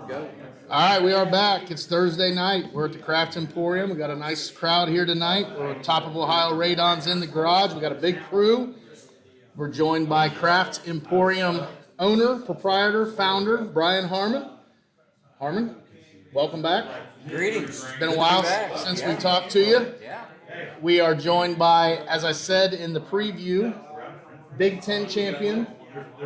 Go. All right, we are back. It's Thursday night. We're at the Craft Emporium. We got a nice crowd here tonight. We're at top of Ohio Radon's in the garage. We got a big crew. We're joined by Craft Emporium owner, proprietor, founder, Brian Harmon. Harmon, welcome back. Greetings. It's been a while since we talked to you. Yeah. We are joined by, as I said in the preview, Big Ten champion,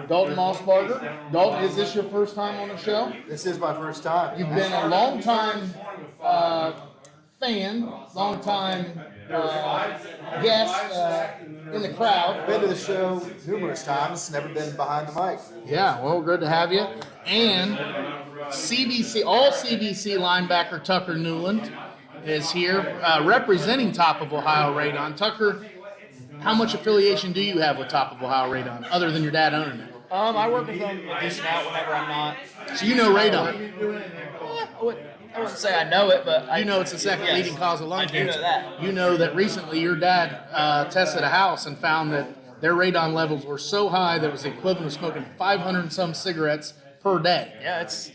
Dalton Mossbarger. Dalton, is this your first time on the show? This is my first time. You've been a long-time fan, long-time guest in the crowd. Been to the show numerous times, never been behind the mic. Yeah, well, good to have you. And all CBC linebacker Tucker Newland is here representing Top of Ohio Radon. Tucker, how much affiliation do you have with Top of Ohio Radon, other than your dad owning it? I work with them a decent amount whenever I'm not. So you know Radon. I wouldn't say I know it, but You know it's the second leading cause of lung I do cancer. know that. You know that recently your dad tested a house and found that their radon levels were so high that it was the equivalent of smoking 500 and some cigarettes per day. Yeah, it's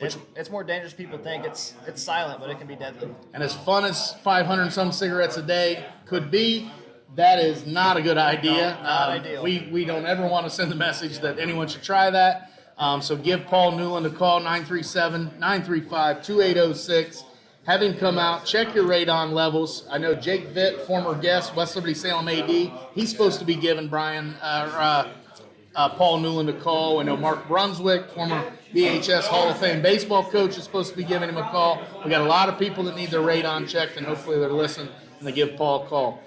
more dangerous than people think. It's silent, but it can be deadly. And as fun as 500 and some cigarettes a day could be, that is not a good idea. Not ideal. We don't ever want to send the message that anyone should try that. So give Paul Newland a call, 937-935-2806. Have him come out, check your radon levels. I know Jake Vitt, former guest, West Liberty Salem AD, he's supposed to be giving Paul Newland a call. I know Mark Brunswick, former BHS Hall of Fame baseball coach, is supposed to be giving him a call. We got a lot of people that need their radon checked, and hopefully they're listening and they give Paul a call.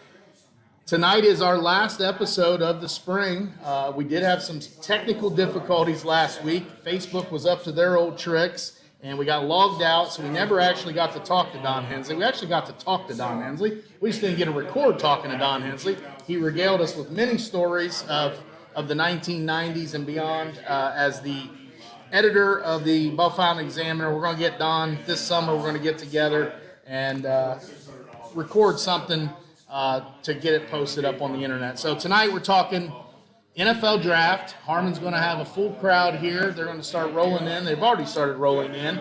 Tonight is our last episode of the spring. We did have some technical difficulties last week. Facebook was up to their old tricks, and we got logged out, so we never actually got to talk to Don Hensley. We actually got to talk to Don Hensley. We just didn't get a record talking to Don Hensley. He regaled us with many stories of the 1990s and beyond. As the editor of the Bellefontaine Examiner, we're going to get Don this summer. We're going to get together and record something to get it posted up on the internet. So tonight we're talking NFL draft. Harmon's going to have a full crowd here. They're going to start rolling in. They've already started rolling in.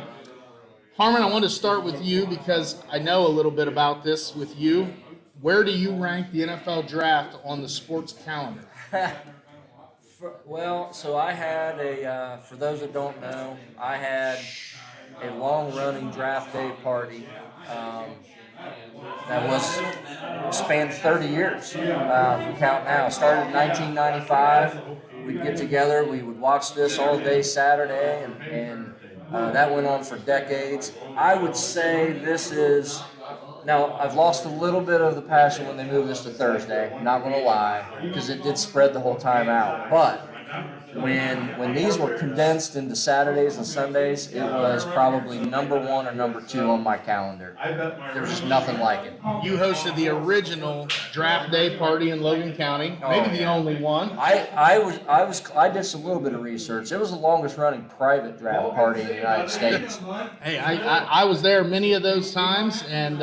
Harmon, I want to start with you because I know a little bit about this with you. Where do you rank the NFL draft on the sports calendar? Well, so I had for those that don't know, I had a long-running draft day party that spanned 30 years. If you count now, started in 1995. We'd get together, we would watch this all day Saturday, and that went on for decades. I would say this is. Now, I've lost a little bit of the passion when they moved this to Thursday, I'm not going to lie, because it did spread the whole time out. But when these were condensed into Saturdays and Sundays, it was probably number one or number two on my calendar. There was just nothing like it. You hosted the original draft day party in Logan County, maybe the only one. I did some little bit of research. It was the longest running private draft party in the United States. Hey, I was there many of those times, and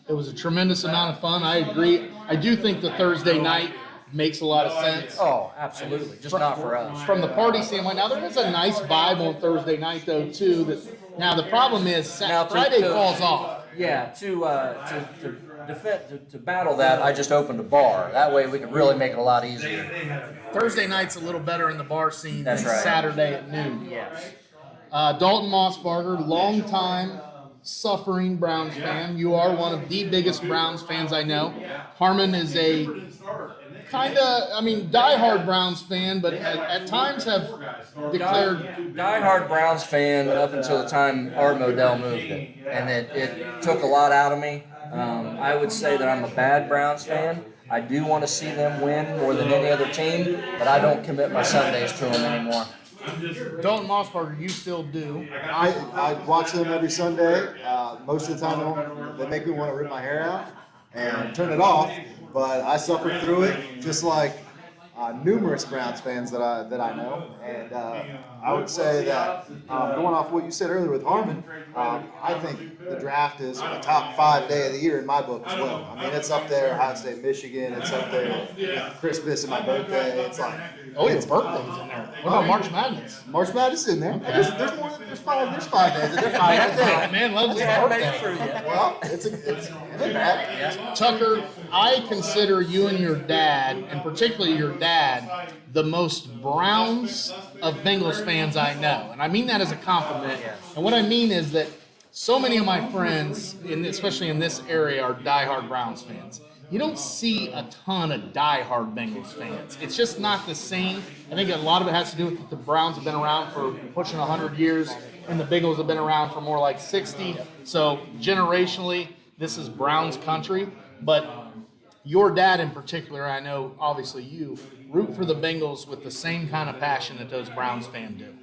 it was a tremendous amount of fun. I agree. I do think the Thursday night makes a lot of sense. Oh, absolutely. Just not for us. From the party standpoint, now there was a nice vibe on Thursday night though too. Now the problem is Friday falls off. Yeah, to battle that, I just opened a bar. That way we could really make it a lot easier. Thursday night's a little better in the bar scene That's than right. Saturday at noon. Yes. Dalton Mossbarger, longtime suffering Browns fan. You are one of the biggest Browns fans I know. Harmon is a diehard Browns fan, but at times have declared. Diehard Browns fan up until the time Art Modell moved it. And it took a lot out of me. I would say that I'm a bad Browns fan. I do want to see them win more than any other team, but I don't commit my Sundays to them anymore. Dalton Mossbarger, you still do. I watch them every Sunday. Most of the time they make me want to rip my hair out and turn it off, but I suffered through it just like numerous Browns fans that I know. And I would say that going off what you said earlier with Harmon, I think the draft is a top 5 day of the year in my book as well. I mean, it's up there. Ohio State, Michigan. It's up there. With Christmas and my birthday. It's like It's birthdays in there. What about March Madness? March Madness in there. There's more than there's 5 days. There's 5 days. Man loves his birthday. Well, it's bad. Tucker, I consider you and your dad, and particularly your dad, the most Browns of Bengals fans I know. And I mean that as a compliment. And what I mean is that so many of my friends, especially in this area, are diehard Browns fans. You don't see a ton of diehard Bengals fans. It's just not the same. I think a lot of it has to do with the Browns have been around for pushing 100 years, and the Bengals have been around for more like 60. So generationally, this is Browns country. But your dad in particular, I know obviously you, root for the Bengals with the same kind of passion that those Browns fans do.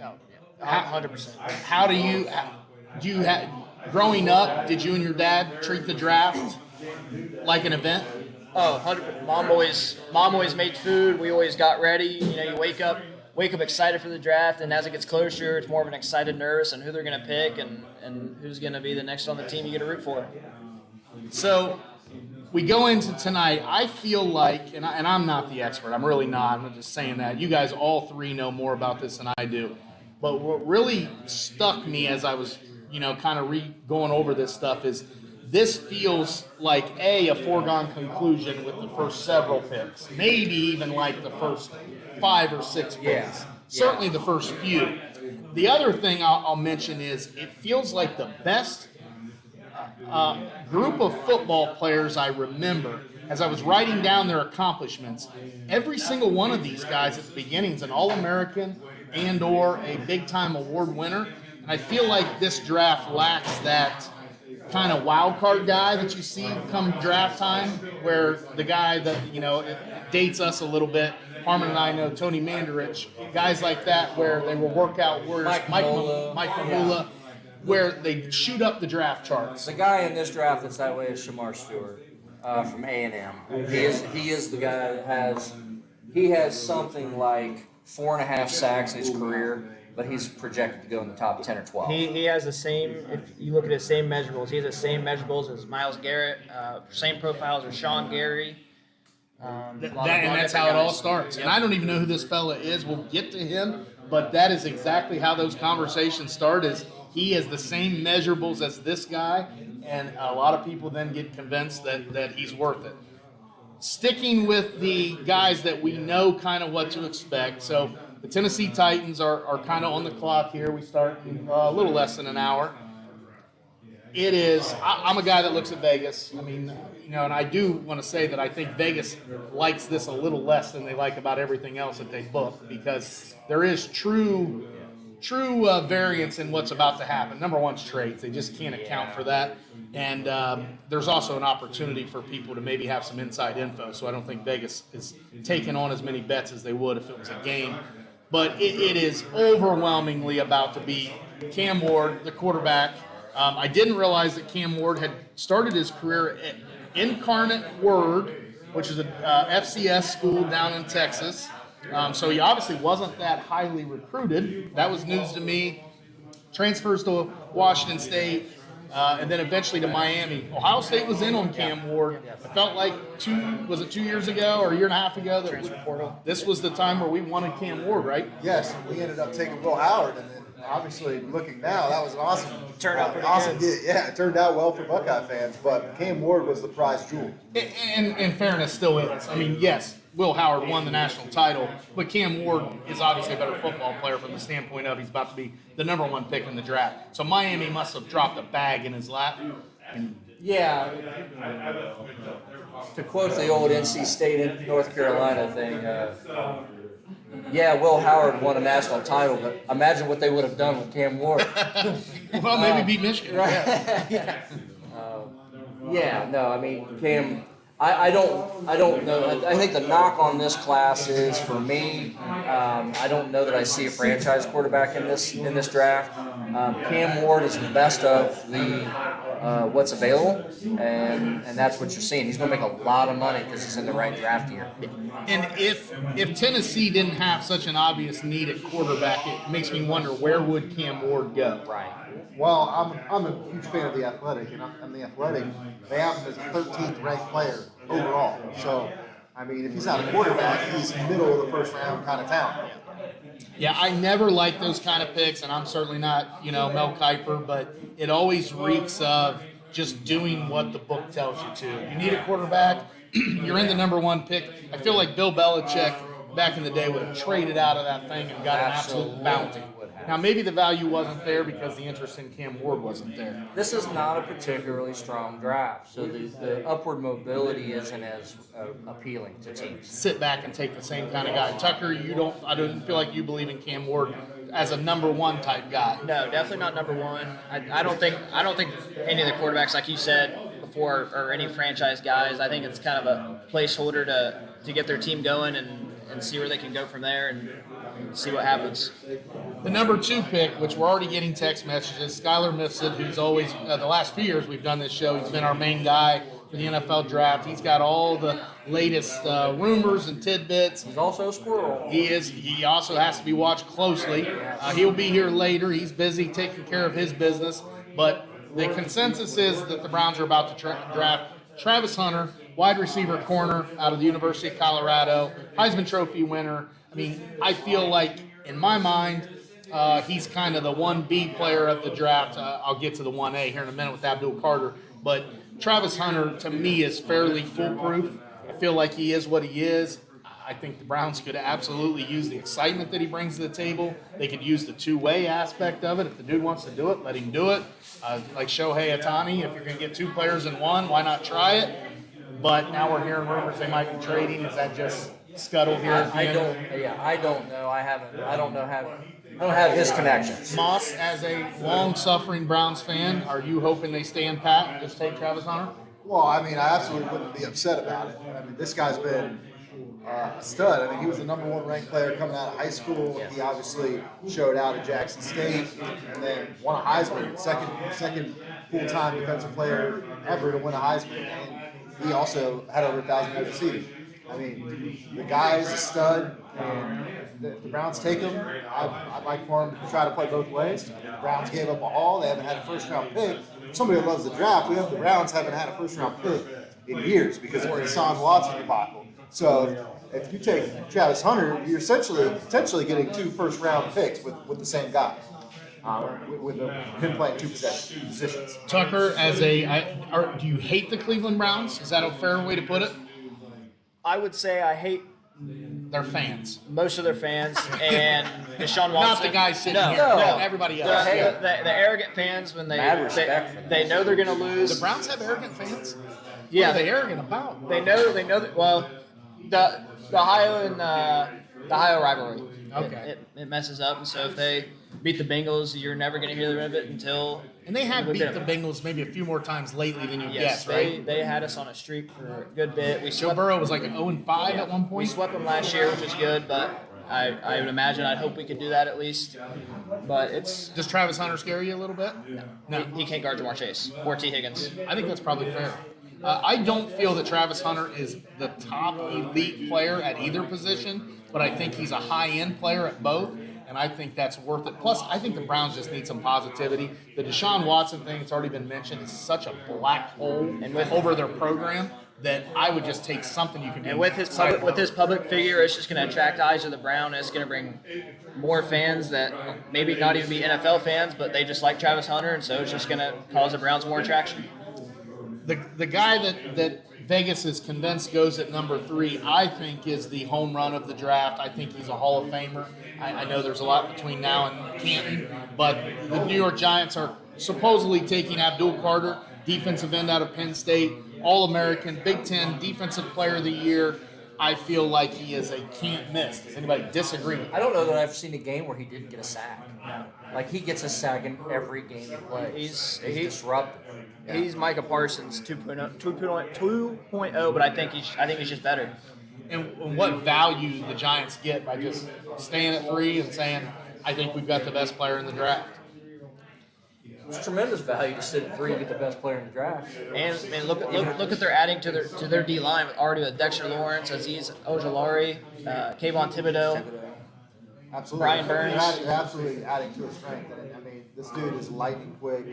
Oh, yeah. 100%. How do you growing up, did you and your dad treat the draft like an event? Oh, 100%. Mom always made food. We always got ready. You know, you wake up excited for the draft, and as it gets closer, it's more of an excited nervous and who they're going to pick and who's going to be the next on the team you get to root for. So we go into tonight. I feel like, and I'm not the expert. I'm really not. I'm just saying that. You guys all three know more about this than I do. But what really stuck me as I was, kind of going over this stuff is this feels like a foregone conclusion with the first several picks. Maybe even like the first 5 or 6 picks. Certainly the first few. The other thing I'll mention is it feels like the best group of football players I remember, as I was writing down their accomplishments, every single one of these guys at the beginning is an All-American and or a big-time award winner. And I feel like this draft lacks that kind of wild card guy that you see come draft time, where the guy that, it dates us a little bit. Harmon and I know Tony Mandarich, guys like that, where they will work out words. Mike Mamula, where they shoot up the draft charts. The guy in this draft that's that way is Shamar Stewart from A&M. He is the guy that has something like 4.5 sacks in his career, but he's projected to go in the top 10 or 12. He has the same, if you look at his same measurables, he has the same measurables as Myles Garrett, same profiles as Sean Gary. And that's how it all starts. And I don't even know who this fella is. We'll get to him, but that is exactly how those conversations start. Is he has the same measurables as this guy, and a lot of people then get convinced that he's worth it. Sticking with the guys that we know kind of what to expect. So the Tennessee Titans are kind of on the clock here. We start in a little less than an hour. It is, I'm a guy that looks at Vegas. I mean, and I do want to say that I think Vegas likes this a little less than they like about everything else that they book, because there is true variance in what's about to happen. Number one's trades. They just can't account for that. And there's also an opportunity for people to maybe have some inside info. So I don't think Vegas is taking on as many bets as they would if it was a game. But it is overwhelmingly about to be Cam Ward, the quarterback. I didn't realize that Cam Ward had started his career at Incarnate Word, which is a FCS school down in Texas. So he obviously wasn't that highly recruited. That was news to me. Transfers to Washington State, and then eventually to Miami. Ohio State was in on Cam Ward. It felt like 2 years ago or a year and a half ago that this was the time where we wanted Cam Ward, right? Yes, we ended up taking Will Howard, and then obviously looking now, that was an awesome Turned out awesome deal. Yeah, it turned out well for Buckeye fans, but Cam Ward was the prize jewel. And in fairness, still is. I mean, yes, Will Howard won the national title, but Cam Ward is obviously a better football player from the standpoint of he's about to be the number 1 pick in the draft. So Miami must have dropped a bag in his lap. Yeah. To quote the old NC State and North Carolina thing, Will Howard won a national title, but imagine what they would have done with Cam Ward. Well, maybe beat Michigan. Right. Cam, I don't know. I think the knock on this class is, for me, I don't know that I see a franchise quarterback in this draft. Cam Ward is the best of the what's available, and that's what you're seeing. He's going to make a lot of money because he's in the right draft year. And if Tennessee didn't have such an obvious need at quarterback, it makes me wonder, where would Cam Ward go? Right. Well, I'm a huge fan of the Athletic, and on the Athletic, they have him as a 13th ranked player overall. So, I mean, if he's not a quarterback, he's middle of the first round kind of talent. Yeah, I never like those kind of picks, and I'm certainly not, Mel Kiper, but it always reeks of just doing what the book tells you to. You need a quarterback, you're in the number one pick. I feel like Bill Belichick back in the day would have traded out of that thing and got an absolute bounty. Now, maybe the value wasn't there because the interest in Cam Ward wasn't there. This is not a particularly strong draft, so the upward mobility isn't as appealing to teams. Sit back and take the same kind of guy. Tucker, I don't feel like you believe in Cam Ward as a number one type guy. No, definitely not number one. I don't think any of the quarterbacks, like you said before, are any franchise guys. I think it's kind of a placeholder to get their team going and see where they can go from there and see what happens. The number 2 pick, which we're already getting text messages, Skylar Mifsud, who's always, the last few years we've done this show, he's been our main guy for the NFL draft. He's got all the latest rumors and tidbits. He's also a squirrel. He is. He also has to be watched closely. He'll be here later. He's busy taking care of his business. But the consensus is that the Browns are about to draft Travis Hunter, wide receiver corner out of the University of Colorado, Heisman Trophy winner. I mean, I feel like, in my mind, he's kind of the 1B player of the draft. I'll get to the 1A here in a minute with Abdul Carter. But Travis Hunter, to me, is fairly foolproof. I feel like he is what he is. I think the Browns could absolutely use the excitement that he brings to the table. They could use the two-way aspect of it. If the dude wants to do it, let him do it. Like Shohei Ohtani, if you're going to get 2 players in one, why not try it? But now we're hearing rumors they might be trading. Is that just scuttle here? I don't know. I don't have his connections. Moss, as a long-suffering Browns fan, are you hoping they stand pat and just take Travis Hunter? Well, I mean, I absolutely wouldn't be upset about it. I mean, this guy's been a stud. I mean, he was the number 1 ranked player coming out of high school. He obviously showed out at Jackson State and then won a Heisman, second full-time defensive player ever to win a Heisman. And he also had over 1,000 yards receiving. I mean, the guy is a stud, and if the Browns take him, I'd like for him to try to play both ways. I mean, the Browns gave up a haul. They haven't had a first-round pick. Somebody who loves the draft, the Browns haven't had a first-round pick in years because of the Deshaun Watson debacle. So if you take Travis Hunter, you're potentially getting 2 first-round picks with the same guy, with him playing 2 positions. Tucker, do you hate the Cleveland Browns? Is that a fair way to put it? I would say I hate their fans. Most of their fans and Deshaun Watson. Not the guys sitting here. No. Everybody else. The arrogant fans when they know they're going to lose. The Browns have arrogant fans? Yeah. What are they arrogant about? They know that. Well, the Ohio and the Ohio rivalry. Okay. It messes up, and so if they beat the Bengals, you're never going to hear the end of it until. And they have beat the Bengals maybe a few more times lately than you guess, right? They had us on a streak for a good bit. Joe Burrow was like an 0-5 at one point. We swept them last year, which was good, but I would imagine, I'd hope we could do that at least. But it's. Does Travis Hunter scare you a little bit? No. He can't guard Jamar Chase or T. Higgins. I think that's probably fair. I don't feel that Travis Hunter is the top elite player at either position, but I think he's a high-end player at both. And I think that's worth it. Plus, I think the Browns just need some positivity. The Deshaun Watson thing, it's already been mentioned, is such a black hole over their program that I would just take something you can do. And with his public figure, it's just going to attract eyes to the Brown. It's going to bring more fans that maybe not even be NFL fans, but they just like Travis Hunter, and so it's just going to cause the Browns more attraction. The guy that Vegas is convinced goes at number 3, I think, is the home run of the draft. I think he's a Hall of Famer. I know there's a lot between now and Canton, but the New York Giants are supposedly taking Abdul Carter, defensive end out of Penn State, All-American, Big Ten Defensive Player of the Year. I feel like he is a can't miss. Does anybody disagree? I don't know that I've seen a game where he didn't get a sack. Like, he gets a sack in every game he plays. He's disruptive. Yeah. He's Micah Parsons 2.0, but I think he's just better. And what value the Giants get by just staying at 3 and saying, I think we've got the best player in the draft? It's tremendous value to sit at 3 and get the best player in the draft. And look at their adding to their D line already with Dexter Lawrence, Aziz Ojolari, Kayvon Thibodeau. Absolutely. Brian Burns. They're absolutely adding to his strength. And, I mean, this dude is lightning quick.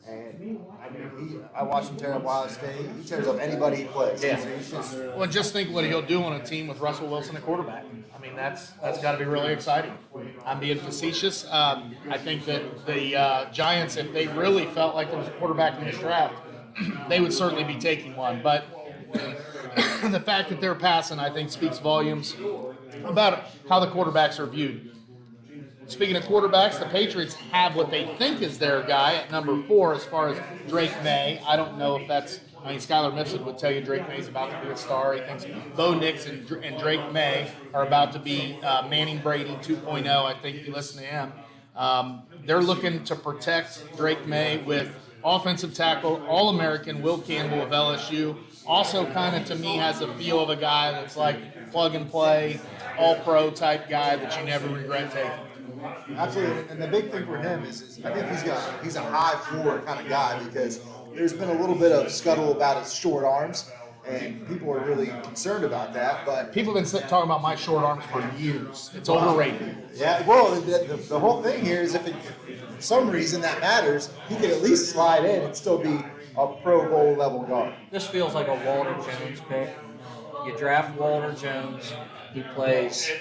And, I mean, I watched him tear up Ohio State. He tears up anybody he plays. Yeah. He's just, Well, just think what he'll do on a team with Russell Wilson at quarterback. I mean, that's got to be really exciting. I'm being facetious. I think that the Giants, if they really felt like there was a quarterback in this draft, they would certainly be taking one. But the fact that they're passing, I think, speaks volumes about how the quarterbacks are viewed. Speaking of quarterbacks, the Patriots have what they think is their guy at number 4 as far as Drake May. I don't know if that's – I mean, Skylar Mifsud would tell you Drake May's about to be a star. He thinks Bo Nix and Drake May are about to be Manning Brady 2.0, I think, if you listen to him. They're looking to protect Drake May with offensive tackle, All-American Will Campbell of LSU. Also kind of, to me, has a feel of a guy that's like plug-and-play, all-pro type guy that you never regret taking. absolutely. And the big thing for him is I think he's a high floor kind of guy because there's been a little bit of scuttle about his short arms, and people are really concerned about that. But People have been talking about my short arms for years. It's overrated. yeah, well, the whole thing here is if for some reason that matters, he could at least slide in and still be a Pro Bowl level guard. This feels like a Walter Jones pick. You draft Walter Jones. He plays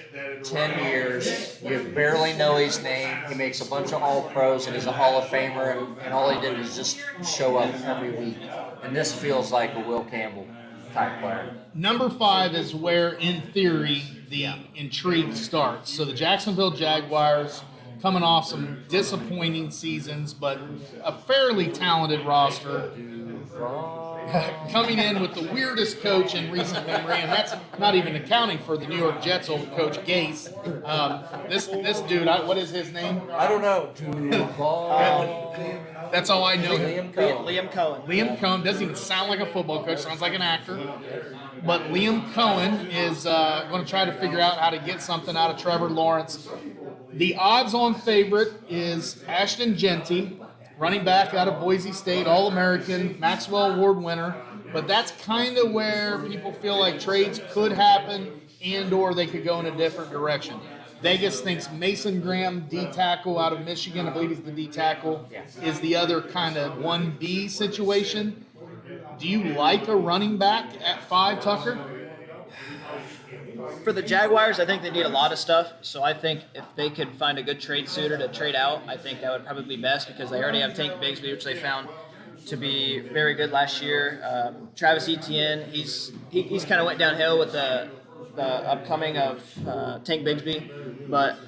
10 years. You barely know his name. He makes a bunch of All-Pros, and he's a Hall of Famer, and all he did was just show up every week. And this feels like a Will Campbell type player. Number 5 is where, in theory, the intrigue starts. So the Jacksonville Jaguars, coming off some disappointing seasons, but a fairly talented roster, coming in with the weirdest coach in recent memory, and that's not even accounting for the New York Jets' old coach Gase. This dude, what is his name? I don't know. That's all I know. Liam Cohen. Liam Cohen doesn't even sound like a football coach, sounds like an actor. But Liam Cohen is going to try to figure out how to get something out of Trevor Lawrence. The odds-on favorite is Ashton Genty, running back out of Boise State, All-American, Maxwell Award winner. But that's kind of where people feel like trades could happen and or they could go in a different direction. Vegas thinks Mason Graham, D-tackle out of Michigan, I believe he's the D-tackle, is the other kind of 1B situation. Do you like a running back at 5, Tucker? For the Jaguars, I think they need a lot of stuff. So I think if they could find a good trade suitor to trade out, I think that would probably be best because they already have Tank Bigsby, which they found to be very good last year. Travis Etienne, he's kind of went downhill with the upcoming of Tank Bigsby, but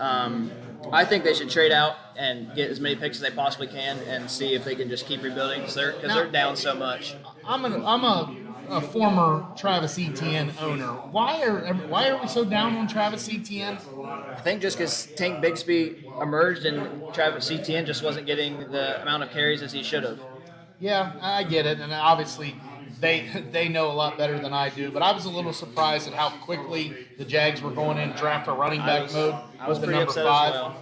I think they should trade out and get as many picks as they possibly can and see if they can just keep rebuilding because they're down so much. I'm a former Travis Etienne owner. Why are we so down on Travis Etienne? I think just because Tank Bigsby emerged and Travis Etienne just wasn't getting the amount of carries as he should have. Yeah, I get it, and obviously they know a lot better than I do. But I was a little surprised at how quickly the Jags were going in and draft a running back mode. I was with the pretty number upset 5. as well.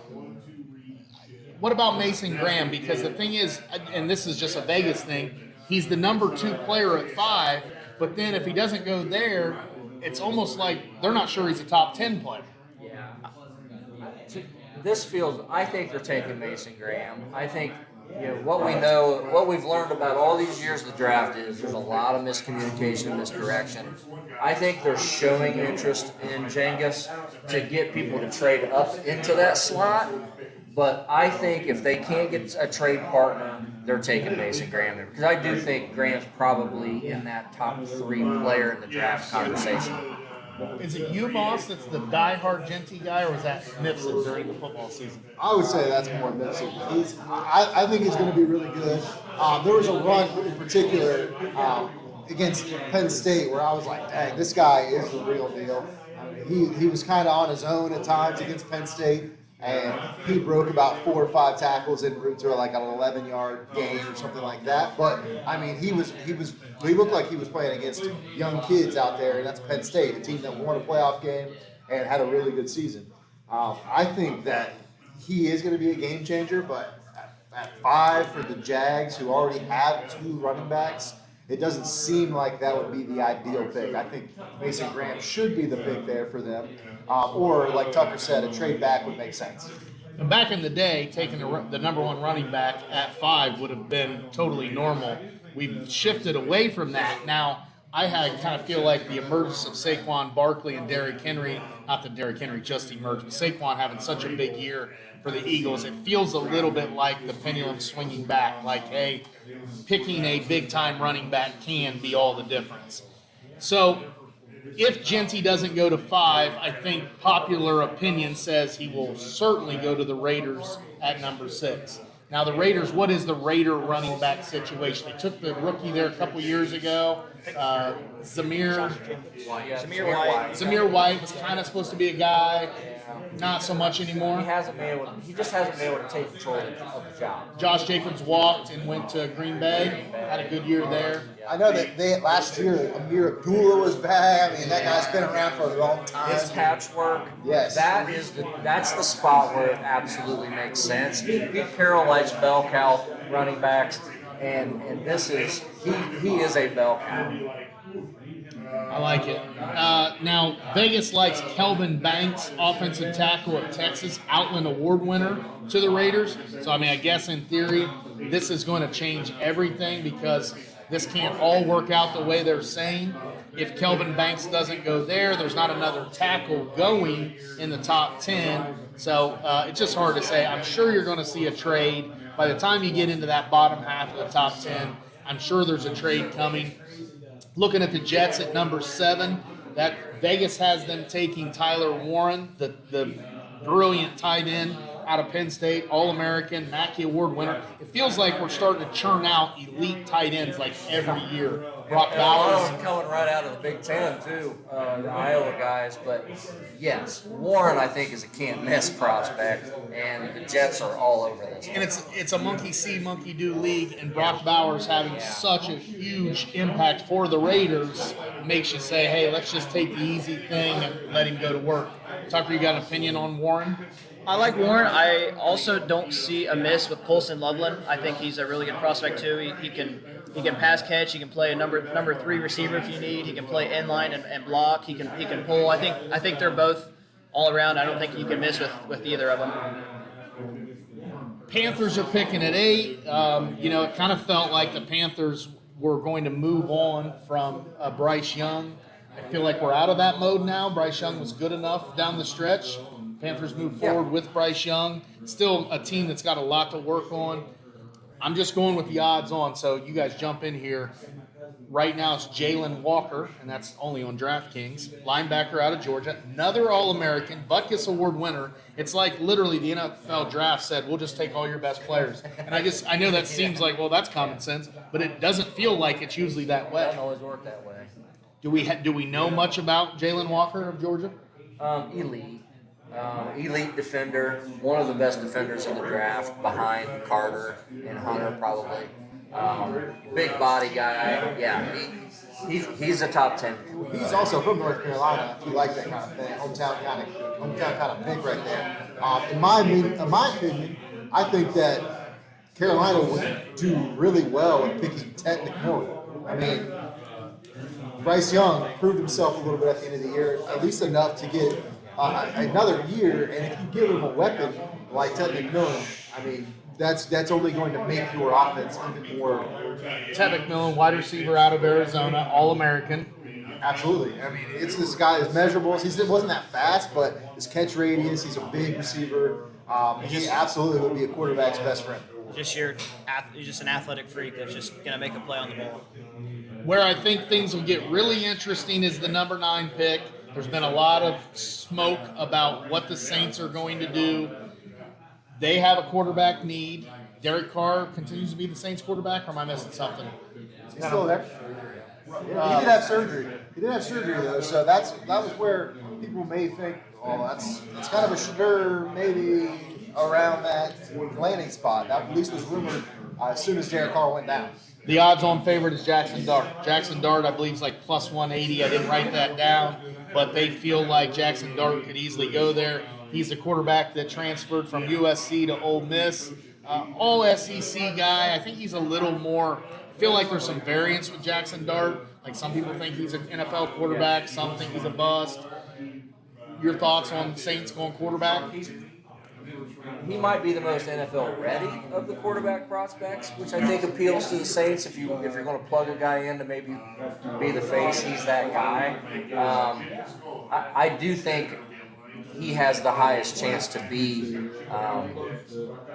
What about Mason Graham? Because the thing is, and this is just a Vegas thing, he's the number 2 player at 5, but then if he doesn't go there, it's almost like they're not sure he's a top 10 player. Yeah. This feels, I think they're taking Mason Graham. I think, what we've learned about all these years of the draft is there's a lot of miscommunication and misdirection. I think they're showing interest in Jengus to get people to trade up into that slot. But I think if they can't get a trade partner, they're taking Mason Graham there. Because I do think Graham's probably in that top 3 player in the draft conversation. Is it you, boss, that's the diehard Genty guy, or was that Mifsud during the football season? I would say that's more Mifsud. I think he's going to be really good. There was a run in particular against Penn State where I was like, dang, this guy is the real deal. I mean, he was kind of on his own at times against Penn State. And he broke about 4 or 5 tackles en route to like an 11-yard gain or something like that. But I mean, he looked like he was playing against young kids out there, and that's Penn State, a team that won a playoff game and had a really good season. I think that he is going to be a game changer, but at at 5 for the Jags, who already have 2 running backs, it doesn't seem like that would be the ideal pick. I think Mason Graham should be the pick there for them. Or, like Tucker said, a trade back would make sense. And back in the day, taking the number 1 running back at 5 would have been totally normal. We've shifted away from that. Now, I kind of feel like the emergence of Saquon Barkley and Derrick Henry, not that Derrick Henry just emerged, but Saquon having such a big year for the Eagles, it feels a little bit like the pendulum swinging back, like, hey, picking a big-time running back can be all the difference. So if Genty doesn't go to 5, I think popular opinion says he will certainly go to the Raiders at number 6. Now, the Raiders, what is the Raider running back situation? They took the rookie there a couple years ago, Zamir White was kind of supposed to be a guy, not so much anymore. He just hasn't been able to take control of the job. Josh Jacobs walked and went to Green Bay, had a good year there. I know that last year Amir Abdullah was back. I mean, that guy's been around for a long time. His patchwork, Yes. that's the spot where it absolutely makes sense. Pete Carroll likes bell cow running backs, and this is he is a bell cow. I like it. Now, Vegas likes Kelvin Banks, offensive tackle of Texas, Outland Award winner to the Raiders. So, I mean, I guess in theory, this is going to change everything because this can't all work out the way they're saying. If Kelvin Banks doesn't go there, there's not another tackle going in the top 10. So it's just hard to say. I'm sure you're going to see a trade. By the time you get into that bottom half of the top 10, I'm sure there's a trade coming. Looking at the Jets at number 7, that Vegas has them taking Tyler Warren, the brilliant tight end out of Penn State, All-American, Mackey Award winner. It feels like we're starting to churn out elite tight ends like every year. Brock Bowers. Coming right out of the Big Ten, too, the Iowa guys. But, yes, Warren, I think, is a can't-miss prospect, and the Jets are all over this. And it's a monkey-see, monkey-do league, and Brock Bowers having such a huge impact for the Raiders makes you say, hey, let's just take the easy thing and let him go to work. Tucker, you got an opinion on Warren? I like Warren. I also don't see a miss with Colson Loveland. I think he's a really good prospect too. He can pass catch. He can play a number 3 receiver if you need. He can play inline and block. He can pull. I think they're both all around. I don't think you can miss with either of them. Panthers are picking at 8. It kind of felt like the Panthers were going to move on from Bryce Young. I feel like we're out of that mode now. Bryce Young was good enough down the stretch. Panthers move forward with Bryce Young. Still a team that's got a lot to work on. I'm just going with the odds on, so you guys jump in here. Right now it's Jalen Walker, and that's only on DraftKings. Linebacker out of Georgia. Another All-American, Butkus Award winner. It's like literally the NFL draft said, we'll just take all your best players. And I know that seems like, well, that's common sense, but it doesn't feel like it's usually that way. It doesn't always work that way. Do we know much about Jalen Walker of Georgia? Elite defender, one of the best defenders in the draft, behind Carter and Hunter probably. Big body guy, yeah. He's a top 10. He's also from North Carolina, if you like that kind of thing. Hometown kind of pick right there. In my opinion, I think that Carolina would do really well with picking Ted McMillan. I mean, Bryce Young proved himself a little bit at the end of the year, at least enough to get another year. And if you give him a weapon like Ted McMillan, I mean, that's only going to make your offense even more. Ted McMillan, wide receiver out of Arizona, All-American. Absolutely. I mean, it's this guy is measurables. He wasn't that fast, but his catch radius, he's a big receiver. He absolutely would be a quarterback's best friend. You're just an athletic freak that's just going to make a play on the ball. Where I think things will get really interesting is the number 9 pick. There's been a lot of smoke about what the Saints are going to do. They have a quarterback need. Derek Carr continues to be the Saints quarterback, or am I missing something? He's still there. Yeah, he did have surgery. Though, so that was where people may think, oh, that's kind of a sure maybe around that landing spot. That at least was rumored as soon as Derek Carr went down. The odds-on favorite is Jackson Dart. Jackson Dart, I believe, is like plus 180. I didn't write that down, but they feel like Jackson Dart could easily go there. He's the quarterback that transferred from USC to Ole Miss. all SEC guy. I think he's a little more. I feel like there's some variance with Jackson Dart. Like some people think he's an NFL quarterback, some think he's a bust. Your thoughts on Saints going quarterback? He might be the most NFL ready of the quarterback prospects, which I think appeals to the Saints. If you're going to plug a guy in to maybe be the face, he's that guy. I do think he has the highest chance to be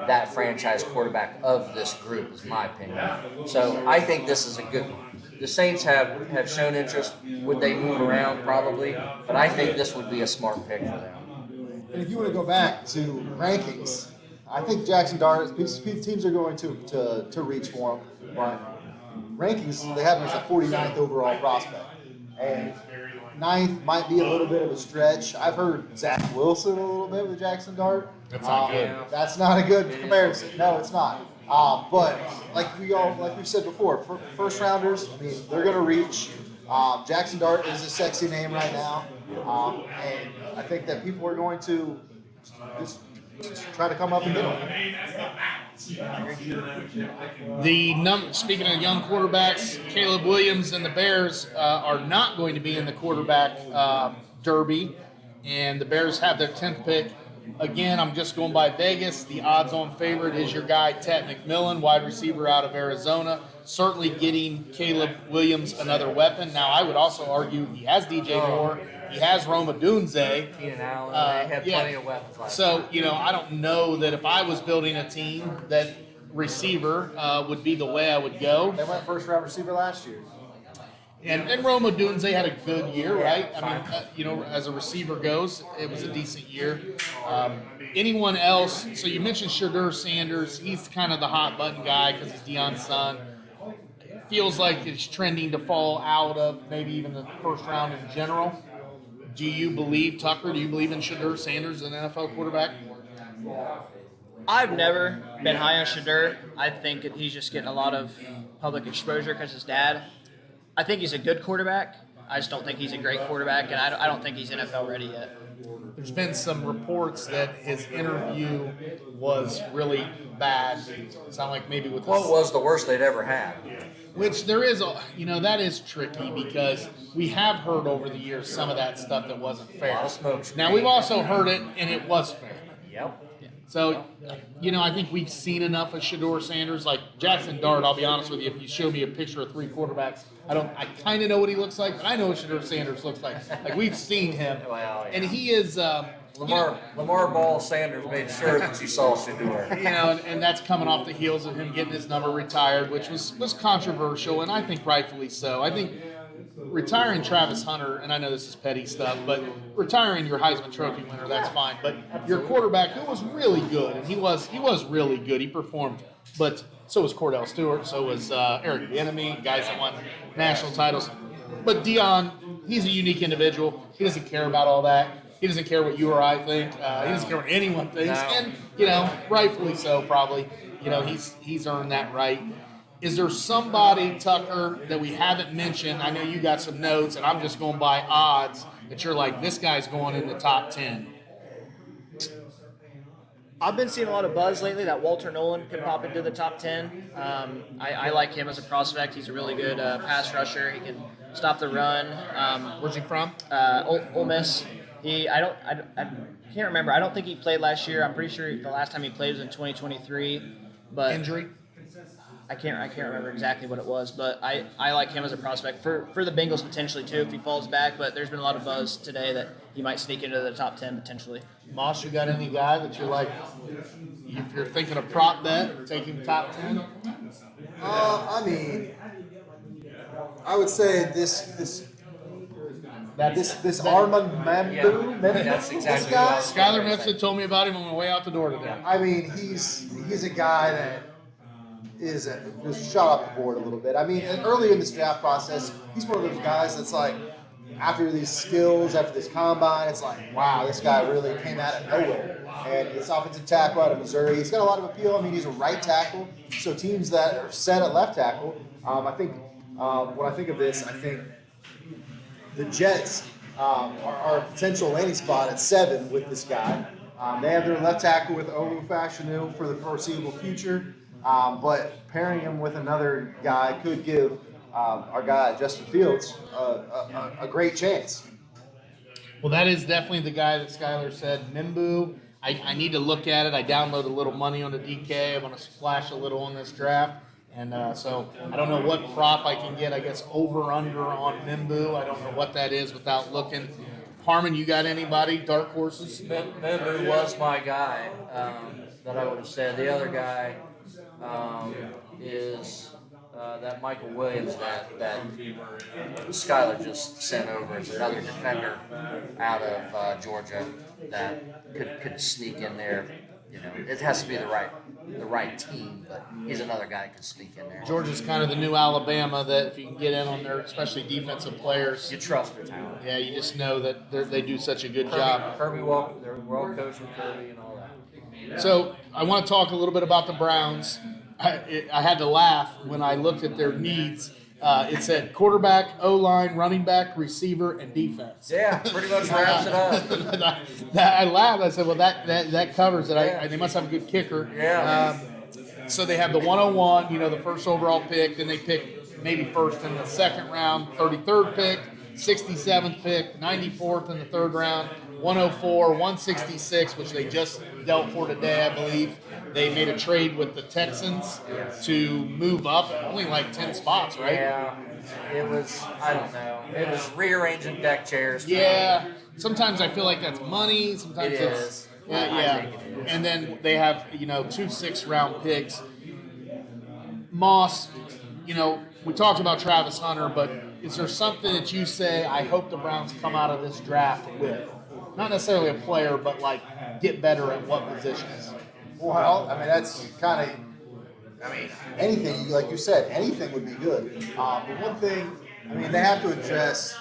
that franchise quarterback of this group, is my opinion. So I think this is a good one. The Saints have shown interest. Would they move around? Probably. But I think this would be a smart pick for them. And if you want to go back to rankings, I think Jackson Dart, teams are going to reach for him. But rankings, they have him as the 49th overall prospect. And 9th might be a little bit of a stretch. I've heard Zach Wilson a little bit with Jackson Dart. That's not good. That's not a good comparison. No, it's not. But like we've said before, first rounders, I mean, they're going to reach. Jackson Dart is a sexy name right now, and I think that people are going to just try to come up and get him. Speaking of young quarterbacks, Caleb Williams and the Bears are not going to be in the quarterback derby, and the Bears have their 10th pick. Again, I'm just going by Vegas. The odds-on favorite is your guy, Ted McMillan, wide receiver out of Arizona. Certainly getting Caleb Williams another weapon. Now, I would also argue he has DJ Moore. He has Rome Odunze. Keenan Allen, they had plenty of weapons last So, I don't know that if I was building a team, that receiver would be the way I would go. They went first-round receiver last year. And Rome Odunze had a good year, right? I mean, as a receiver goes, it was a decent year. Anyone else? So you mentioned Shadur Sanders. He's kind of the hot button guy because he's Deion's son. Feels like it's trending to fall out of maybe even the first round in general. Do you believe, Tucker, do you believe in Shadur Sanders as an NFL quarterback? I've never been high on Shadur. I think he's just getting a lot of public exposure because his dad. I think he's a good quarterback. I just don't think he's a great quarterback, and I don't think he's NFL ready yet. There's been some reports that his interview was really bad. Sound like maybe with Well, it was the worst they'd ever had. which there is, that is tricky because we have heard over the years some of that stuff that wasn't fair. A lot of smoke Now we've also heard it, and it was fair. Yep. So, I think we've seen enough of Shadur Sanders. Like Jackson Dart, I'll be honest with you, if you show me a picture of 3 quarterbacks, I kind of know what he looks like, but I know what Shadur Sanders looks like. Like we've seen him, Well, yeah. and he is. Lamar Ball Sanders made sure that you saw Shadur. And that's coming off the heels of him getting his number retired, which was controversial, and I think rightfully so. I think retiring Travis Hunter, and I know this is petty stuff, but retiring your Heisman Trophy winner, that's fine. But your quarterback, who was really good, and he was really good. He performed, but so was Cordell Stewart, so was Eric Bieniemy, guys that won national titles. But Deion, he's a unique individual. He doesn't care about all that. He doesn't care what you or I think. He doesn't care what anyone thinks, No. and rightfully so, probably. He's earned that right. Is there somebody, Tucker, that we haven't mentioned? I know you got some notes, and I'm just going by odds that you're like, this guy's going in the top 10. I've been seeing a lot of buzz lately that Walter Nolan could pop into the top 10. I like him as a prospect. He's a really good pass rusher. He can stop the run. Where's he from? Ole Miss. I can't remember. I don't think he played last year. I'm pretty sure the last time he played was in 2023. But Injury? I can't remember exactly what it was, but I like him as a prospect for the Bengals potentially too if he falls back. But there's been a lot of buzz today that he might sneak into the top 10 potentially. Moss, you got any guy that you're like, if you're thinking of prop bet, taking top 10? I mean, I would say this Armand Mambu, That's exactly this what I guy. was Skylar Mixon told me about him on my way out the door today. I mean, he's a guy that is shot up the board a little bit. I mean, and early in this draft process, he's one of those guys that's like, after these skills, after this combine, it's like, wow, this guy really came out of nowhere. And this offensive tackle out of Missouri, he's got a lot of appeal. I mean, he's a right tackle, so teams that are set at left tackle, I think when I think of this, I think the Jets are a potential landing spot at 7 with this guy. They have their left tackle with Olu Fashanu for the foreseeable future, but pairing him with another guy could give our guy Justin Fields a great chance. Well, that is definitely the guy that Skylar said. Mimbu, I need to look at it. I downloaded a little money on the DK. I'm going to splash a little on this draft. And so I don't know what prop I can get. I guess over-under on Mimbu. I don't know what that is without looking. Harmon, you got anybody? Dark horses? Mimbu was my guy that I would have said. The other guy is that Michael Williams that Skylar just sent over as another defender out of Georgia that could sneak in there. You know, it has to be the right team, but he's another guy that can sneak in there. Georgia's kind of the new Alabama that if you can get in on their, especially defensive players, You trust their talent. yeah, you just know that they do such a good Kirby, job. Kirby Walker, they're well coached with Kirby and all that. So I want to talk a little bit about the Browns. I had to laugh when I looked at their needs. It said quarterback, O-line, running back, receiver, and defense. Yeah, pretty much wraps it up. I laughed. I said, well, that covers it. They must have a good kicker. Yeah. So they have the 101, the first overall pick. Then they pick maybe first in the second round, 33rd pick, 67th pick, 94th in the third round, 104, 166, which they just dealt for today, I believe. They made a trade with the Texans to move up only like 10 spots, right? Yeah, it was, I don't know. It was rearranging deck chairs. Yeah. Sometimes I feel like that's money. Sometimes It it's is. yeah. I think it is. And then they have 2 6-round picks. Moss, we talked about Travis Hunter, but is there something that you say I hope the Browns come out of this draft with? Not necessarily a player, but like get better at what positions? Well, I mean, that's kind of, anything, like you said, anything would be good. But one thing, they have to address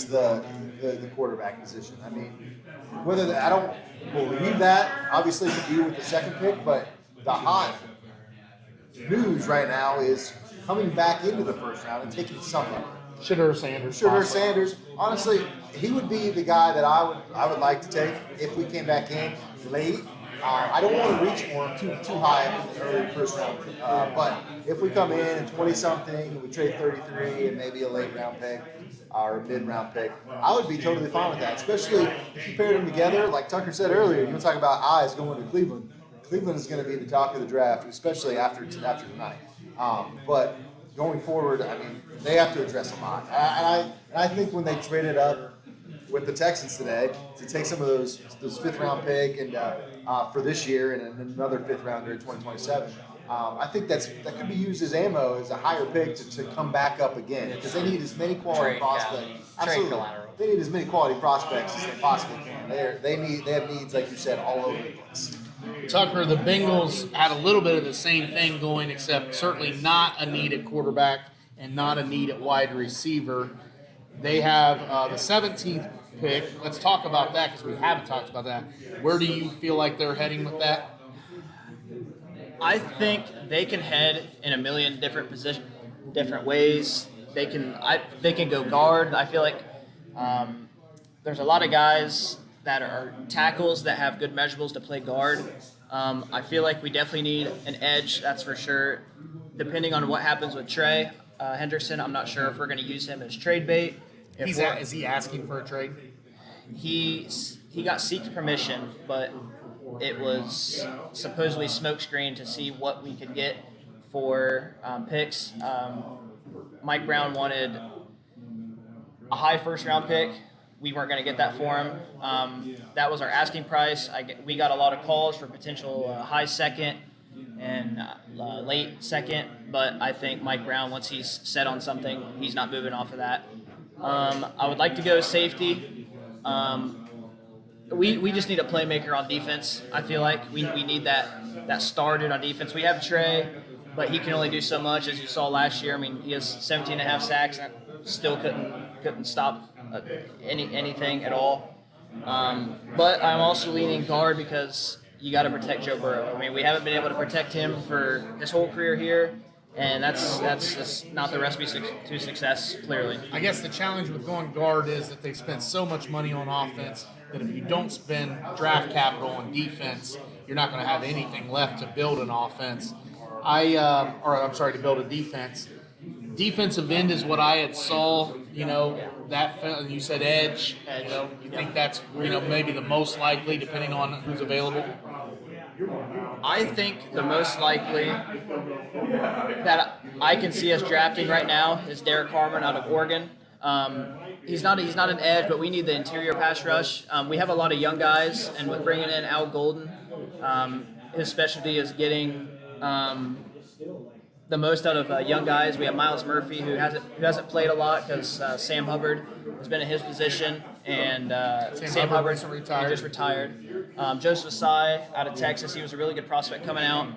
the quarterback position. I don't believe that, obviously, could be with the second pick, but the hot news right now is coming back into the first round and taking someone. Shedeur Sanders. Sanders, honestly, he would be the guy that I would like to take if we came back in late. I don't want to reach for him too high up in the early first round. But if we come in at 20-something and we trade 33 and maybe a late round pick or a mid-round pick, I would be totally fine with that, especially if you paired them together. Like Tucker said earlier, you want to talk about eyes going to Cleveland. Cleveland is going to be the talk of the draft, especially after tonight. But going forward, they have to address a lot. And I think when they traded up with the Texans today to take some of those fifth-round pick and for this year and another fifth rounder in 2027, I think that could be used as ammo as a higher pick to come back up again because they need as many quality prospects. Absolutely, they need as many quality prospects as they possibly can. They have needs, like you said, all over the place. Tucker, the Bengals had a little bit of the same thing going, except certainly not a need at quarterback and not a need at wide receiver. They have the 17th pick. Let's talk about that because we haven't talked about that. Where do you feel like they're heading with that? I think they can head in a million different ways. They can go guard. I feel like there's a lot of guys that are tackles that have good measurables to play guard. I feel like we definitely need an edge, that's for sure. Depending on what happens with Trey Hendrickson, I'm not sure if we're going to use him as trade bait. Is he asking for a trade? He got seeked permission, but it was supposedly smokescreen to see what we could get for picks. Mike Brown wanted a high first-round pick. We weren't going to get that for him. That was our asking price. We got a lot of calls for potential high second and late second, but I think Mike Brown, once he's set on something, he's not moving off of that. I would like to go safety. We just need a playmaker on defense. I feel like we need that star dude on defense. We have Trey, but he can only do so much, as you saw last year. He has 17.5 sacks and still couldn't stop anything at all. But I'm also leaning guard because you got to protect Joe Burrow. We haven't been able to protect him for his whole career here, and that's just not the recipe to success, clearly. I guess the challenge with going guard is that they've spent so much money on offense. that if you don't spend draft capital on defense, you're not going to have anything left to build an offense. To build a defense. Defensive end is what I had saw. That you said edge. You think that's maybe the most likely, depending on who's available. I think the most likely that I can see us drafting right now is Derek Harmon out of Oregon. He's not an edge, but we need the interior pass rush. We have a lot of young guys, and with bringing in Al Golden, his specialty is getting the most out of young guys. We have Miles Murphy, who hasn't played a lot because Sam Hubbard has been in his position, and Sam Hubbard just retired. Joseph Asai out of Texas, he was a really good prospect coming out.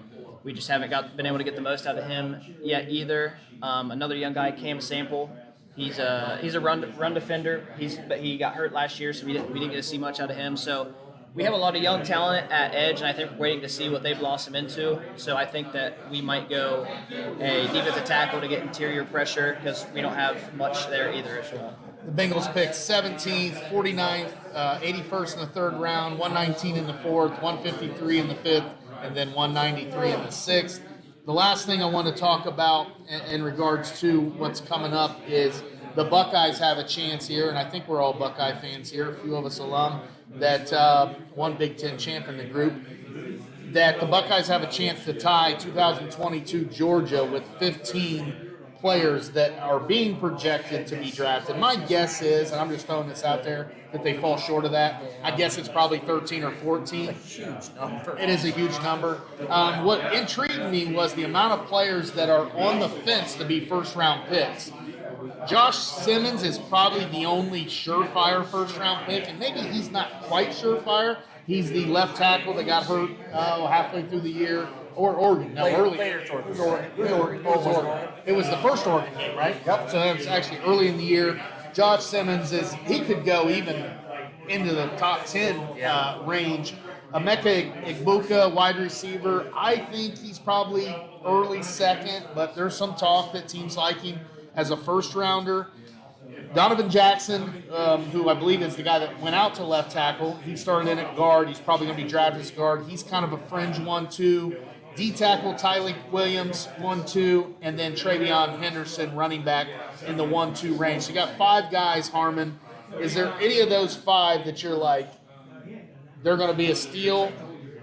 We just haven't been able to get the most out of him yet either. Another young guy, Cam Sample. He's a run defender. But he got hurt last year, so we didn't get to see much out of him. So we have a lot of young talent at edge, and I think we're waiting to see what they blossom into. So I think that we might go a defensive tackle to get interior pressure because we don't have much there either as well. The Bengals picked 17th, 49th, 81st in the third round, 119 in the fourth, 153 in the fifth, and then 193 in the sixth. The last thing I want to talk about in regards to what's coming up is the Buckeyes have a chance here, and I think we're all Buckeye fans here, a few of us alum, that one Big Ten champ in the group, that the Buckeyes have a chance to tie 2022 Georgia with 15 players that are being projected to be drafted. My guess is, and I'm just throwing this out there, that they fall short of that. I guess it's probably 13 or 14. It's a huge number. It is a huge number. What intrigued me was the amount of players that are on the fence to be first-round picks. Josh Simmons is probably the only surefire first-round pick, and maybe he's not quite surefire. He's the left tackle that got hurt halfway through the year. Or Oregon. No, early. Later towards It was Oregon. It was the first Oregon game, right? Yep. So it was actually early in the year. Josh Simmons he could go even into the top 10 range. Emeka Egbuka, wide receiver. I think he's probably early second, but there's some talk that teams like him as a first rounder. Donovan Jackson, who I believe is the guy that went out to left tackle, he started in at guard. He's probably going to be drafted as guard. He's kind of a fringe 1-2. D-tackle Tyleik Williams, 1-2, and then Travion Henderson, running back, in the 1-2 range. So you got 5 guys, Harmon. Is there any of those 5 that you're like, they're going to be a steal?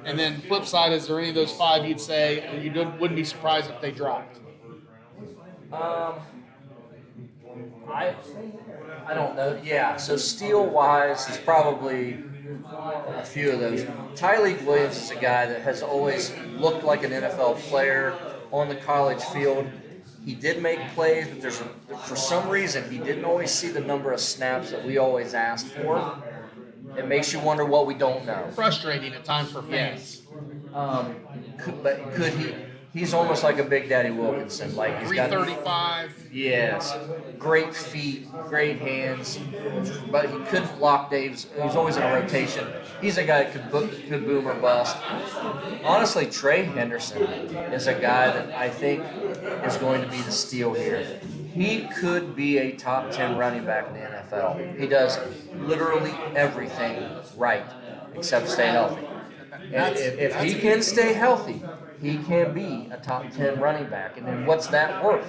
And then flip side, is there any of those 5 you'd say you wouldn't be surprised if they dropped? I don't know. Yeah, so steal-wise is probably a few of those. Tyleik Williams is a guy that has always looked like an NFL player on the college field. He did make plays, but for some reason he didn't always see the number of snaps that we always asked for. It makes you wonder what we don't know. Frustrating at times for fans. Could he? He's almost like a Big Daddy Wilkinson. Like he's 335. Yes, great feet, great hands, but he couldn't lock Dave's. He's always in a rotation. He's a guy that could boom or bust. Honestly, Trey Henderson is a guy that I think is going to be the steal here. He could be a top 10 running back in the NFL. He does literally everything right except stay healthy. And if he can stay healthy, he can be a top 10 running back. And then what's that worth?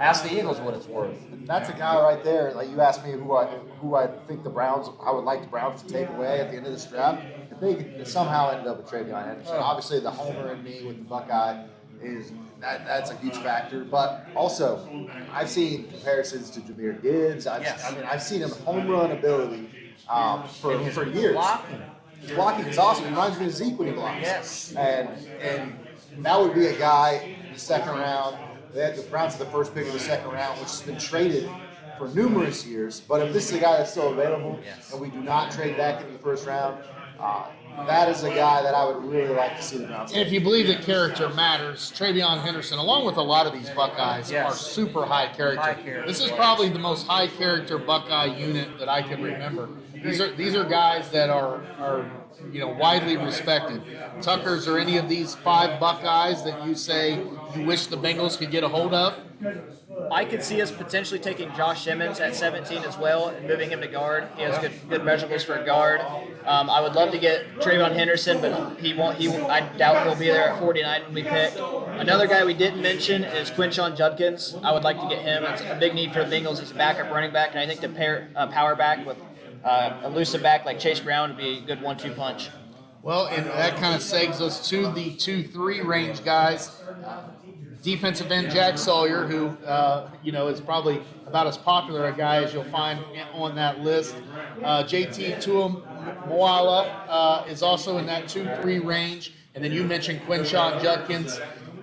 Ask the Eagles what it's worth. That's a guy right there. Like you asked me who I think I would like the Browns to take away at the end of this draft. If they could somehow end up with Travion Henderson, obviously the homer in me with the Buckeye is that's a huge factor. But also, I've seen comparisons to Jahmyr Gibbs. I've seen him home run ability for years. His blocking is awesome. He reminds me of Zeke when he blocks. Yes. And that would be a guy in the second round. They had the Browns at the first pick of the second round, which has been traded for numerous years. But if this is a guy that's still available, and we do not trade back into the first round, that is a guy that I would really like to see the Browns. And if you believe that character matters, Travion Henderson, along with a lot of these Buckeyes, are super high character. This is probably the most high character Buckeye unit that I can remember. These are guys that are widely respected. Tucker's or any of these 5 Buckeyes that you say you wish the Bengals could get a hold of? I could see us potentially taking Josh Simmons at 17 as well and moving him to guard. He has good measurables for a guard. I would love to get Trayvon Henderson, but he won't. I doubt he'll be there at 49 when we pick. Another guy we didn't mention is Quinshon Judkins. I would like to get him. It's a big need for the Bengals. He's a backup running back, and I think to pair power back with a elusive back like Chase Brown would be a good 1-2 punch. Well, and that kind of segs us to the 2-3 range guys. Defensive end Jack Sawyer, who is probably about as popular a guy as you'll find on that list. JT Tuamawala is also in that 2-3 range, and then you mentioned Quinshon Judkins.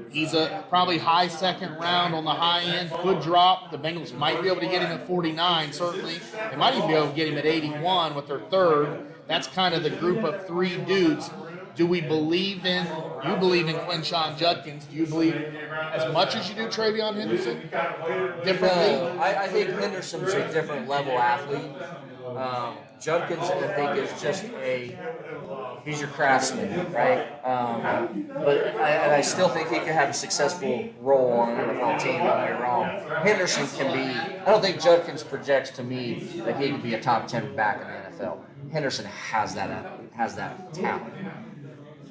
He's a probably high second round on the high end. Could drop. The Bengals might be able to get him at 49. Certainly, they might even be able to get him at 81 with their third. That's kind of the group of 3 dudes. Do we believe in? You believe in Quinshon Judkins? Do you believe as much as you do Trayvon Henderson? Differently? No, I think Henderson's a different level athlete. Judkins, I think, is just he's your craftsman, right? I still think he can have a successful role on an NFL team, don't get me wrong. Henderson can be, I don't think Judkins projects to me that he could be a top 10 back in the NFL. Henderson has that talent.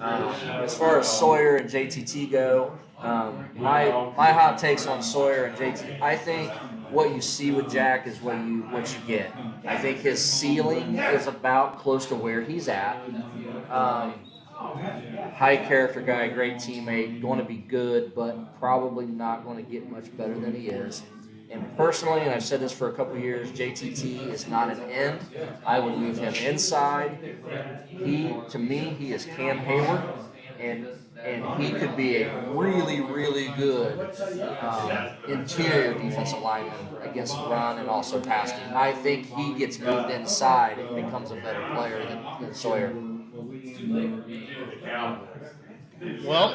As far as Sawyer and JTT go, my hot takes on Sawyer and JT, I think what you see with Jack is what you get. I think his ceiling is about close to where he's at. High character guy, great teammate, going to be good, but probably not going to get much better than he is. And personally, and I've said this for a couple of years, JTT is not an end. I would move him inside. To me, he is Cam Hayward, and he could be a really, really good interior defensive lineman against run and also passing. I think he gets moved inside and becomes a better player than Sawyer. Well,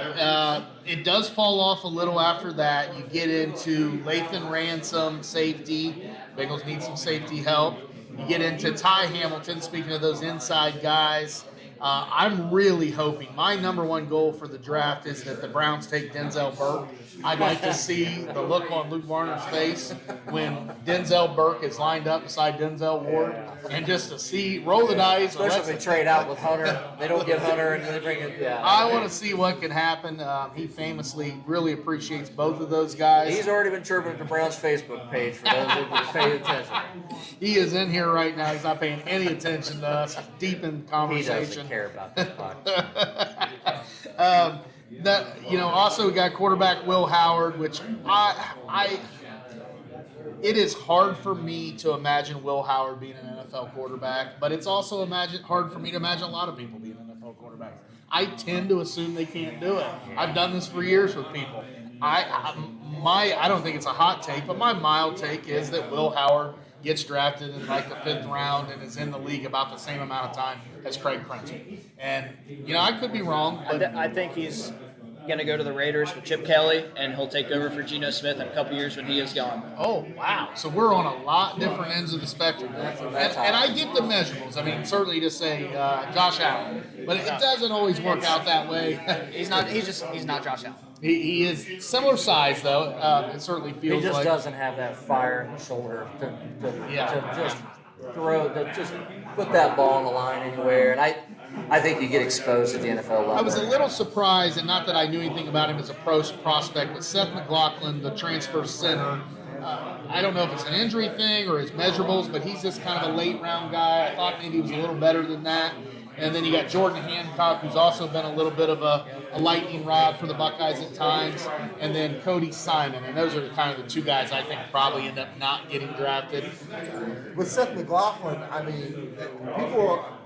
it does fall off a little after that. You get into Lathan Ransom, safety. Bengals need some safety help. You get into Ty Hamilton, speaking of those inside guys. I'm really hoping, my number one goal for the draft is that the Browns take Denzel Burke. I'd like to see the look on Luke Varner's face when Denzel Burke is lined up beside Denzel Ward, and just to see, roll the dice. Especially if they trade out with Hunter. They don't give Hunter and they bring it. Yeah. I want to see what can happen. He famously really appreciates both of those guys. He's already been chirping at the Browns Facebook page for those who pay attention. He is in here right now. He's not paying any attention to us. Deep in conversation. He doesn't care about this podcast. Also we got quarterback Will Howard, which it is hard for me to imagine Will Howard being an NFL quarterback, but it's also hard for me to imagine a lot of people being NFL quarterbacks. I tend to assume they can't do it. I've done this for years with people. I don't think it's a hot take, but my mild take is that Will Howard gets drafted in like the 5th round and is in the league about the same amount of time as Craig Krenzel. And, I could be wrong, but I think he's going to go to the Raiders with Chip Kelly, and he'll take over for Geno Smith in a couple years when he is gone. Oh, wow. So we're on a lot different ends of the spectrum. And I get the measurables. I mean, certainly to say Josh Allen, but it doesn't always work out that way. He's not Josh Allen. He is similar size, though. It certainly feels like. He just doesn't have that fire in the shoulder to just put that ball on the line anywhere. And I think you get exposed at the NFL level. I was a little surprised, and not that I knew anything about him as a prospect, but Seth McLaughlin, the transfer center, I don't know if it's an injury thing or his measurables, but he's just kind of a late-round guy. I thought maybe he was a little better than that. And then you got Jordan Hancock, who's also been a little bit of a lightning rod for the Buckeyes at times, and then Cody Simon. And those are kind of the 2 guys I think probably end up not getting drafted. With Seth McLaughlin, I mean,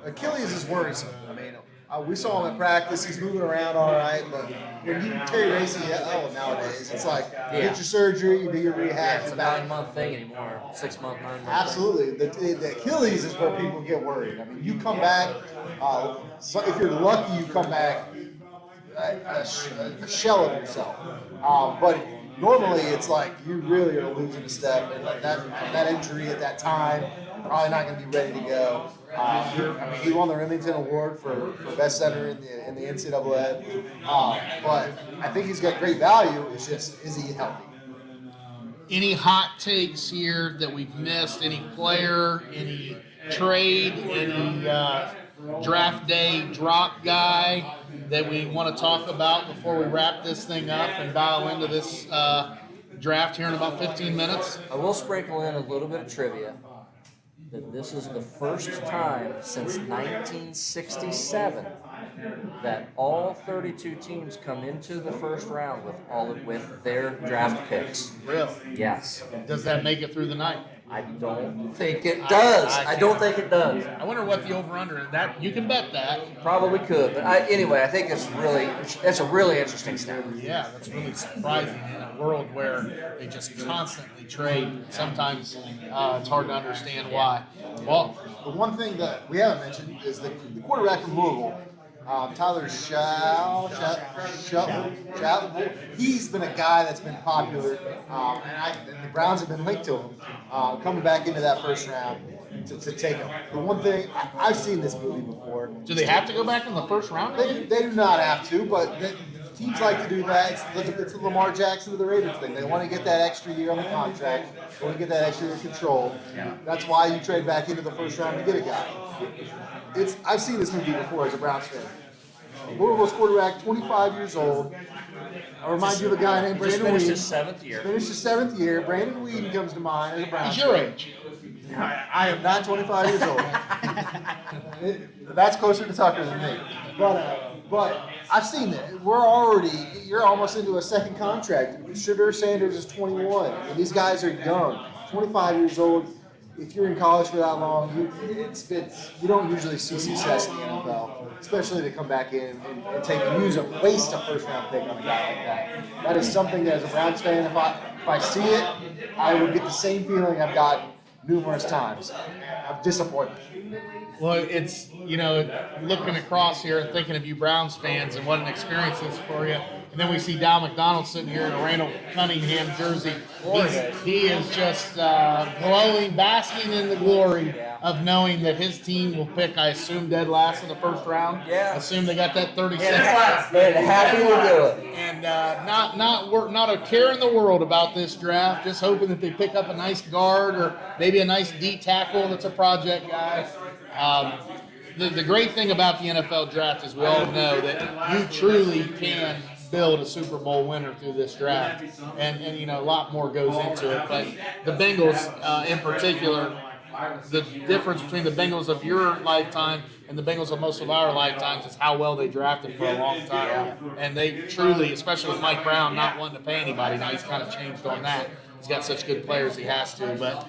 Achilles is worrisome. I mean, we saw him at practice. He's moving around all right, but when you tear your ACL nowadays, it's like you get your surgery, you do your rehab. It's a 9-month thing anymore. 6-month, 9-month. Absolutely. The Achilles is where people get worried. I mean, you come back. So if you're lucky, you come back a shell of yourself. But normally, it's like you really are losing a step, and that injury at that time, probably not going to be ready to go. He won the Remington Award for best center in the NCAA. But I think he's got great value. It's just, is he healthy? Any hot takes here that we've missed? Any player, any trade, any draft day drop guy that we want to talk about before we wrap this thing up and dial into this draft here in about 15 minutes? I will sprinkle in a little bit of trivia that this is the first time since 1967 that all 32 teams come into the first round with their draft picks. Really? Yes. Does that make it through the night? I don't think it does. I don't think it does. I wonder what the over/under is. That you can bet that. Probably could, but anyway, I think it's a really interesting stat. Yeah, that's really surprising in a world where they just constantly trade. Sometimes it's hard to understand why. Well, The one thing that we haven't mentioned is the quarterback from Louisville, Tyler Shuttle. He's been a guy that's been popular, and the Browns have been linked to him coming back into that first round to take him. The one thing, I've seen this movie before. do they have to go back in the first round? They do not have to, but teams like to do that. It's the Lamar Jackson of the Ravens thing. They want to get that extra year on the contract. They want to get that extra year of control. That's why you trade back into the first round to get a guy. I've seen this movie before as a Browns fan. Louisville's quarterback, 25 years old. I remind you of a guy named Just Brandon finished Weeden. his 7th year. Finished his 7th year. Brandon Weeden comes to mind as a Browns He's your fan. age. I am not 25 years old. That's closer to Tucker than me. But I've seen it. You're almost into a second contract. Sugar Sanders is 21. And these guys are young. 25 years old. If you're in college for that long, you don't usually see success in the NFL, especially to come back in and waste a first round pick on a guy like that. That is something that as a Browns fan, if I see it, I would get the same feeling I've gotten numerous times of disappointment. Well, it's, looking across here and thinking of you Browns fans and what an experience this is for you. And then we see Dow McDonald sitting here in a Randall Cunningham jersey. He is just glowing, basking in the glory of knowing that his team will pick, I assume, dead last in the first round. Yeah. Assume they got that 36. And happy to do it. And not a care in the world about this draft. Just hoping that they pick up a nice guard or maybe a nice D tackle that's a project guy. The great thing about the NFL draft is we all know that you truly can build a Super Bowl winner through this draft, and a lot more goes into it. But the Bengals, in particular, the difference between the Bengals of your lifetime and the Bengals of most of our lifetimes is how well they drafted for a long time. And they truly, especially with Mike Brown not wanting to pay anybody, now he's kind of changed on that. He's got such good players he has to. But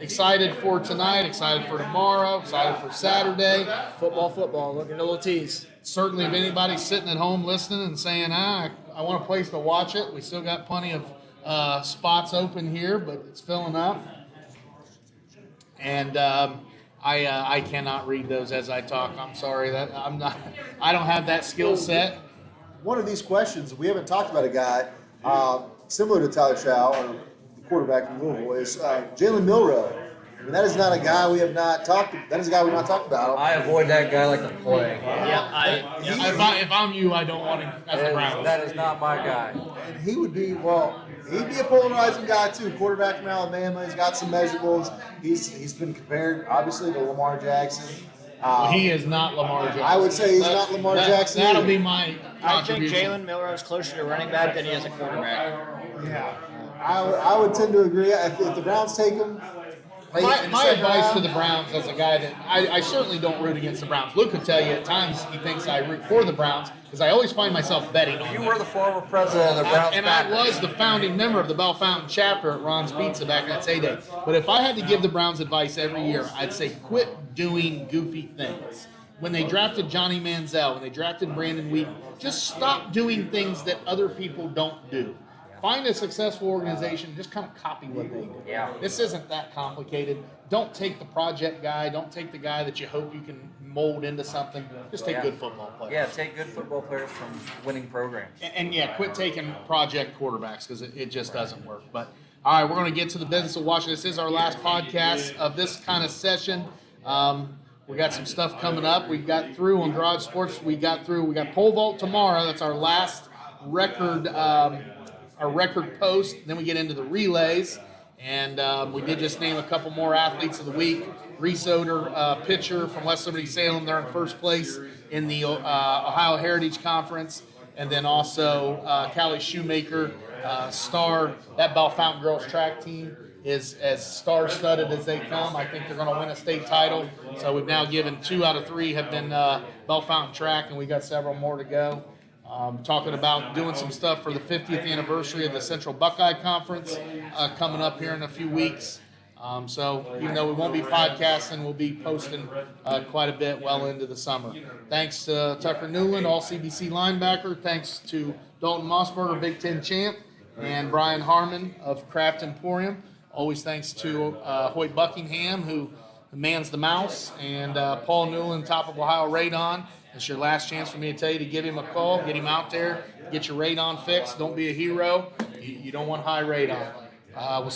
excited for tonight, excited for tomorrow, excited for Saturday. Football, looking at a little tease. Certainly, if anybody's sitting at home listening and saying, I want a place to watch it, we still got plenty of spots open here, but it's filling up. And I cannot read those as I talk. I'm sorry that I don't have that skill set. One of these questions, we haven't talked about a guy similar to Tyler Shaw, or the quarterback from Louisville, is Jalen Milroe. I mean, that is not a guy we have not talked. That is a guy we've not talked about. I avoid that guy like the plague. If I'm you, I don't want him as a Brown. That is not my guy. And he would be, he'd be a polarizing guy too. Quarterback from Alabama. He's got some measurables. He's been compared, obviously, to Lamar Jackson. He is not Lamar Jackson. I would say he's not Lamar Jackson. That'll either. be my I think contribution. Jalen Milroe is closer to running back than he is a quarterback. Yeah, I would tend to agree. If the Browns take him. My advice to the Browns as a guy that I certainly don't root against the Browns. Luke could tell you at times he thinks I root for the Browns because I always find myself betting on You them. were the former president of the Browns. And I was the founding member of the Bellefontaine chapter at Ron's Pizza back in its heyday. But if I had to give the Browns advice every year, I'd say quit doing goofy things. When they drafted Johnny Manziel, when they drafted Brandon Weeden, just stop doing things that other people don't do. Find a successful organization, just kind of copy what they do. Yeah. This isn't that complicated. Don't take the project guy. Don't take the guy that you hope you can mold into something. Just take good football players. Yeah, take good football players from winning programs. And quit taking project quarterbacks because it just doesn't work. But, all right, we're going to get to the business of watching. This is our last podcast of this kind of session. We got some stuff coming up. We got through on Garage Sports. We got pole vault tomorrow. That's our last record our record post. Then we get into the relays. And we did just name a couple more athletes of the week. Reese Oder, pitcher from West Liberty Salem, they're in first place in the Ohio Heritage Conference. And then also Callie Shoemaker, star. That Bellefontaine girls track team is as star-studded as they come. I think they're going to win a state title. So we've now given 2 out of 3 have been Bellefontaine track, and we got several more to go. Talking about doing some stuff for the 50th anniversary of the Central Buckeye Conference coming up here in a few weeks. So even though we won't be podcasting, we'll be posting quite a bit well into the summer. Thanks to Tucker Newland, all CBC linebacker. Thanks to Dalton Mossberger, Big Ten champ, and Brian Harmon of Craft Emporium. Always thanks to Hoyt Buckingham, who mans the mouse, and Paul Newland, top of Ohio Radon. It's your last chance for me to tell you to give him a call, get him out there, get your radon fixed. Don't be a hero. You don't want high radon. We'll